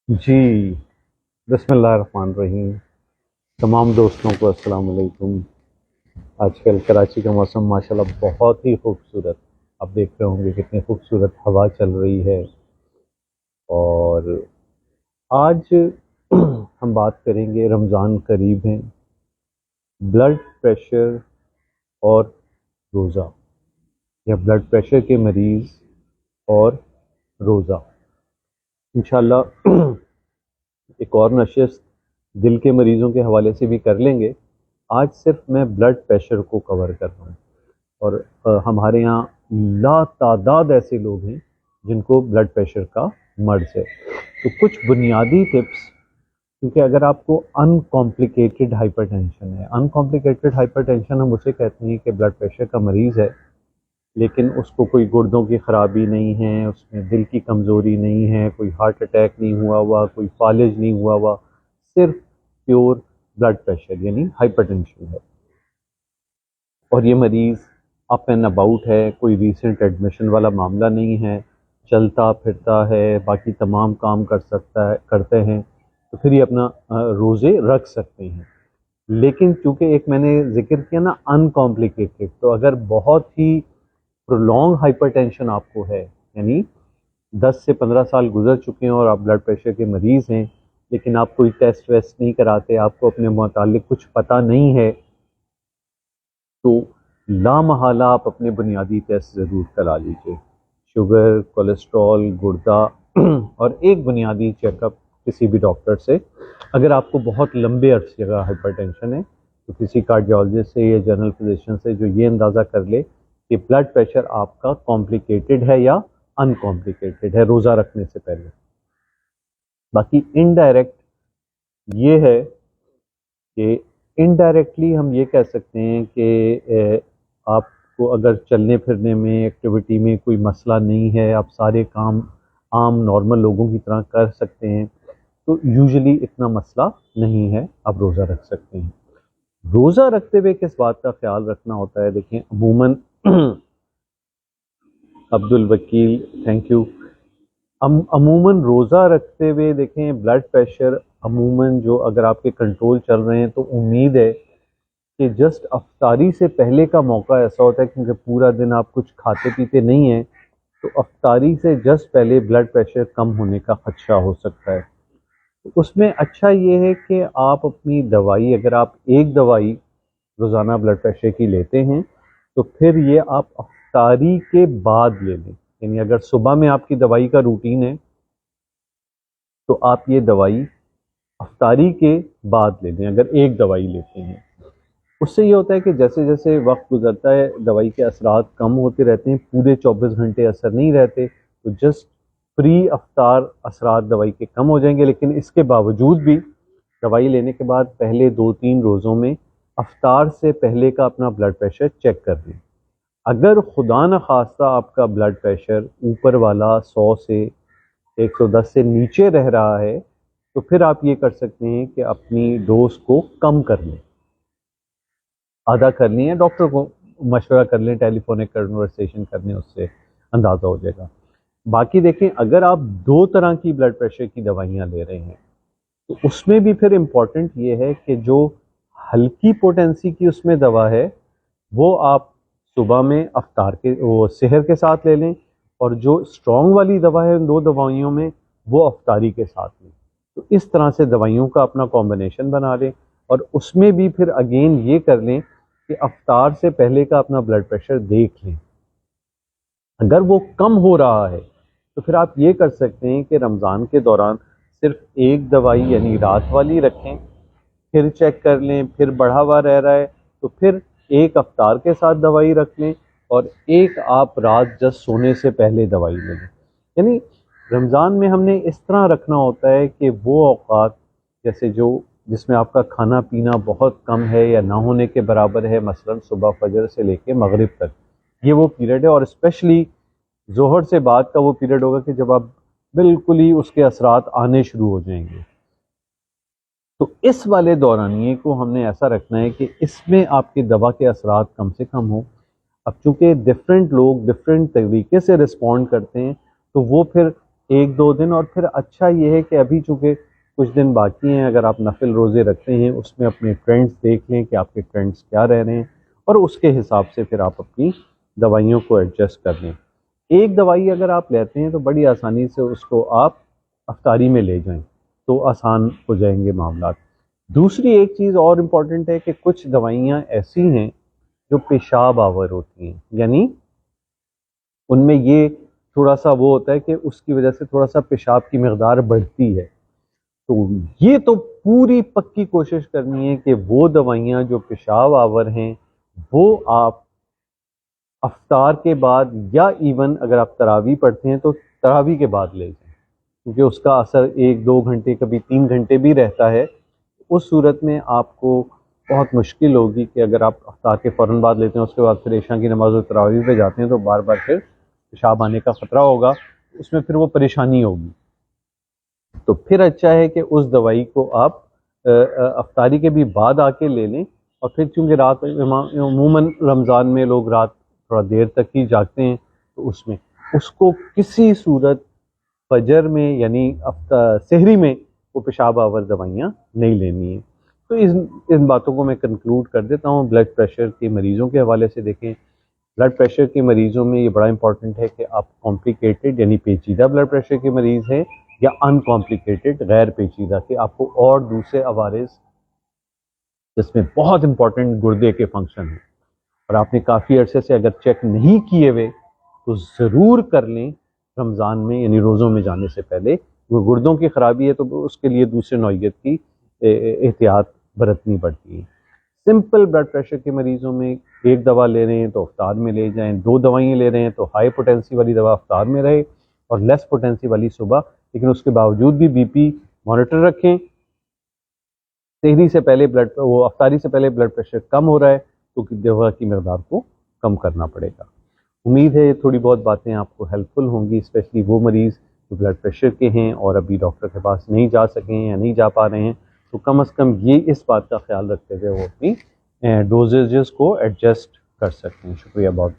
जी, बिस्मिल्लाहिर्रहमानिर्रहीम। तमाम दोस्तों को अस्सलाम वालेकुम। आजकल कराची का मौसम माशाल्लाह बहुत ही खूबसूरत, आप देख रहे होंगे कितनी खूबसूरत हवा चल रही है। और आज हम बात करेंगे, रमज़ान करीब है, ब्लड प्रेशर और रोज़ा, या ब्लड प्रेशर के मरीज़ और रोज़ा। इंशाल्लाह एक और नशिस्त दिल के मरीज़ों के हवाले से भी कर लेंगे। आज सिर्फ मैं ब्लड प्रेशर को कवर कर रहा हूँ। और हमारे यहाँ लातादाद ऐसे लोग हैं जिनको ब्लड प्रेशर का मर्ज है। तो कुछ बुनियादी टिप्स, क्योंकि अगर आपको अनकॉम्प्लिकेटेड हाइपरटेंशन है, अनकॉम्प्लिकेटेड हाइपरटेंशन हम उसे कहते हैं कि ब्लड प्रेशर का मरीज़ है लेकिन उसको कोई गुर्दों की ख़राबी नहीं है, उसमें दिल की कमज़ोरी नहीं है, कोई हार्ट अटैक नहीं हुआ हुआ, कोई फालिज नहीं हुआ हुआ, सिर्फ प्योर ब्लड प्रेशर यानी हाइपरटेंशन है। और ये मरीज़ अप एंड अबाउट है, कोई रीसेंट एडमिशन वाला मामला नहीं है, चलता फिरता है, बाकी तमाम काम कर सकता है, करते हैं, तो फिर ये अपना रोज़े रख सकते हैं। लेकिन चूंकि एक मैंने जिक्र किया ना अनकॉम्प्लिकेटेड, तो अगर बहुत ही प्रोलॉन्ग हाइपरटेंशन आपको है, यानी 10 से 15 साल गुजर चुके हैं और आप ब्लड प्रेशर के मरीज़ हैं, लेकिन आप कोई टेस्ट वेस्ट नहीं कराते, आपको अपने मुतालिक कुछ पता नहीं है, तो लामहला आप अपने बुनियादी टेस्ट ज़रूर करा लीजिए। शुगर, कोलेस्ट्रॉल, गुर्दा और एक बुनियादी चेकअप किसी भी डॉक्टर से। अगर आपको बहुत लंबे अरसे का हाइपरटेंशन है तो किसी कार्डियोलॉजिस्ट से या जनरल फिजिशियन से जो ये अंदाज़ा कर ले कि ब्लड प्रेशर आपका कॉम्प्लिकेटेड है या अनकॉम्प्लिकेटेड है रोज़ा रखने से पहले। बाकी इनडायरेक्ट ये है कि इनडायरेक्टली हम ये कह सकते हैं कि आपको अगर चलने फिरने में, एक्टिविटी में कोई मसला नहीं है, आप सारे काम आम नॉर्मल लोगों की तरह कर सकते हैं, तो यूजुअली इतना मसला नहीं है, आप रोज़ा रख सकते हैं। रोज़ा रखते हुए किस बात का ख्याल रखना होता है, देखें अमूमन अब्दुल वकील, थैंक यू। अमूमन रोज़ा रखते हुए देखें ब्लड प्रेशर अमूमन जो अगर आपके कंट्रोल चल रहे हैं तो उम्मीद है कि जस्ट अफ्तारी से पहले का मौका ऐसा होता है, क्योंकि पूरा दिन आप कुछ खाते पीते नहीं हैं, तो अफ्तारी से जस्ट पहले ब्लड प्रेशर कम होने का खदशा हो सकता है। तो उसमें अच्छा ये है कि आप अपनी दवाई, अगर आप एक दवाई रोज़ाना ब्लड प्रेशर की लेते हैं तो फिर ये आप अफ्तारी के बाद ले लें। यानी अगर सुबह में आपकी दवाई का रूटीन है तो आप ये दवाई अफ्तारी के बाद ले लें, अगर एक दवाई लेते हैं। उससे ये होता है कि जैसे जैसे वक्त गुजरता है दवाई के असरात कम होते रहते हैं, पूरे 24 घंटे असर नहीं रहते, तो जस्ट प्री अफ्तार असरात दवाई के कम हो जाएंगे। लेकिन इसके बावजूद भी दवाई लेने के बाद पहले 2-3 रोज़ों में अफ्तार से पहले का अपना ब्लड प्रेशर चेक कर लें। अगर खुदा न खास्ता आपका ब्लड प्रेशर ऊपर वाला 100 से 110 से नीचे रह रहा है, तो फिर आप ये कर सकते हैं कि अपनी डोज को कम कर लें, आधा कर लें, या डॉक्टर को मशवरा कर लें, टेलीफोनिक कन्वर्सेशन कर लें, उससे अंदाज़ा हो जाएगा। बाकी देखें, अगर आप 2 तरह की ब्लड प्रेशर की दवाइयाँ ले रहे हैं तो उसमें भी फिर इम्पॉर्टेंट ये है कि जो हल्की पोटेंसी की उसमें दवा है वो आप सुबह में अफ्तार के वो सेहर के साथ ले लें, और जो स्ट्रॉन्ग वाली दवा है उन 2 दवाइयों में वो अफ्तारी के साथ लें। तो इस तरह से दवाइयों का अपना कॉम्बिनेशन बना लें, और उसमें भी फिर अगेन ये कर लें कि अफ्तार से पहले का अपना ब्लड प्रेशर देख लें। अगर वो कम हो रहा है तो फिर आप ये कर सकते हैं कि रमज़ान के दौरान सिर्फ एक दवाई यानी रात वाली रखें, फिर चेक कर लें, फिर बढ़ा हुआ रह रहा है तो फिर एक अफ्तार के साथ दवाई रख लें, और एक आप रात जस्ट सोने से पहले दवाई ले लें। यानी रमज़ान में हमने इस तरह रखना होता है कि वो औक़ात जैसे जो जिसमें आपका खाना पीना बहुत कम है या ना होने के बराबर है, मसलन सुबह फजर से लेके मगरिब तक, ये वो पीरियड है। और स्पेशली जोहर से बाद का वो पीरियड होगा कि जब आप बिल्कुल ही उसके असरात आने शुरू हो जाएंगे। तो इस वाले दौरानिए को हमने ऐसा रखना है कि इसमें आपकी दवा के असरात कम से कम हो। अब चूंकि डिफरेंट लोग डिफरेंट तरीके से रिस्पॉन्ड करते हैं, तो वो फिर एक दो दिन। और फिर अच्छा ये है कि अभी चूँकि कुछ दिन बाकी हैं, अगर आप नफिल रोज़े रखते हैं उसमें अपने ट्रेंड्स देख लें कि आपके ट्रेंड्स क्या रह रहे हैं, और उसके हिसाब से फिर आप अपनी दवाइयों को एडजस्ट कर लें। एक दवाई अगर आप लेते हैं तो बड़ी आसानी से उसको आप अफ्तारी में ले जाएं तो आसान हो जाएंगे मामला। दूसरी एक चीज़ और इम्पॉर्टेंट है कि कुछ दवाइयाँ ऐसी हैं जो पेशाब आवर होती हैं, यानी उनमें ये थोड़ा सा वो होता है कि उसकी वजह से थोड़ा सा पेशाब की मकदार बढ़ती है। तो ये तो पूरी पक्की कोशिश करनी है कि वो दवाइयाँ जो पेशाब आवर हैं वो आप अफ्तार के बाद, या इवन अगर आप तरावी पढ़ते हैं तो तरावी के बाद ले जाएं, क्योंकि उसका असर एक दो घंटे कभी 3 घंटे भी रहता है। उस सूरत में आपको बहुत मुश्किल होगी कि अगर आप अफ्तार के फ़ौरन बाद लेते हैं उसके बाद फिर इशा की नमाज और तरावी पे जाते हैं तो बार बार फिर पेशाब आने का ख़तरा होगा, उसमें फिर वो परेशानी होगी। तो फिर अच्छा है कि उस दवाई को आप अफ्तारी के भी बाद आके ले लें। और फिर चूँकि रात अमूमन रमज़ान में लोग रात थोड़ा देर तक ही जागते हैं, तो उसमें उसको किसी सूरत फजर में यानी सहरी में वो पेशाब आवर दवाइयाँ नहीं लेनी है। तो इन बातों को मैं कंक्लूड कर देता हूँ। ब्लड प्रेशर के मरीज़ों के हवाले से देखें, ब्लड प्रेशर के मरीज़ों में ये बड़ा इंपॉर्टेंट है कि आप कॉम्प्लिकेटेड यानी पेचीदा ब्लड प्रेशर के मरीज़ हैं या अनकॉम्प्लिकेटेड गैर पेचीदा, कि आपको और दूसरे अवारिस जिसमें बहुत इंपॉर्टेंट गुर्दे के फंक्शन हैं और आपने काफ़ी अरसे से अगर चेक नहीं किए हुए तो ज़रूर कर लें रमज़ान में, यानी रोज़ों में जाने से पहले। वो गुर्दों की ख़राबी है तो उसके लिए दूसरे नौइयत की एहतियात बरतनी पड़ती है। सिंपल ब्लड प्रेशर के मरीज़ों में एक दवा ले रहे हैं तो अफ्तार में ले जाएं, दो दवाइयाँ ले रहे हैं तो हाई पोटेंसी वाली दवा अफ्तार में रहे और लेस पोटेंसी वाली सुबह, लेकिन उसके बावजूद भी बीपी मॉनिटर रखें। सहरी से पहले वो अफ्तारी से पहले ब्लड प्रेशर कम हो रहा है तो दवा की मकदार को कम करना पड़ेगा। उम्मीद है थोड़ी बहुत बातें आपको हेल्पफुल होंगी, स्पेशली वो मरीज़ जो ब्लड प्रेशर के हैं और अभी डॉक्टर के पास नहीं जा सके हैं या नहीं जा पा रहे हैं, तो कम से कम ये इस बात का ख्याल रखते हुए वो अपनी डोजेजेस को एडजस्ट कर सकते हैं। शुक्रिया बहुत।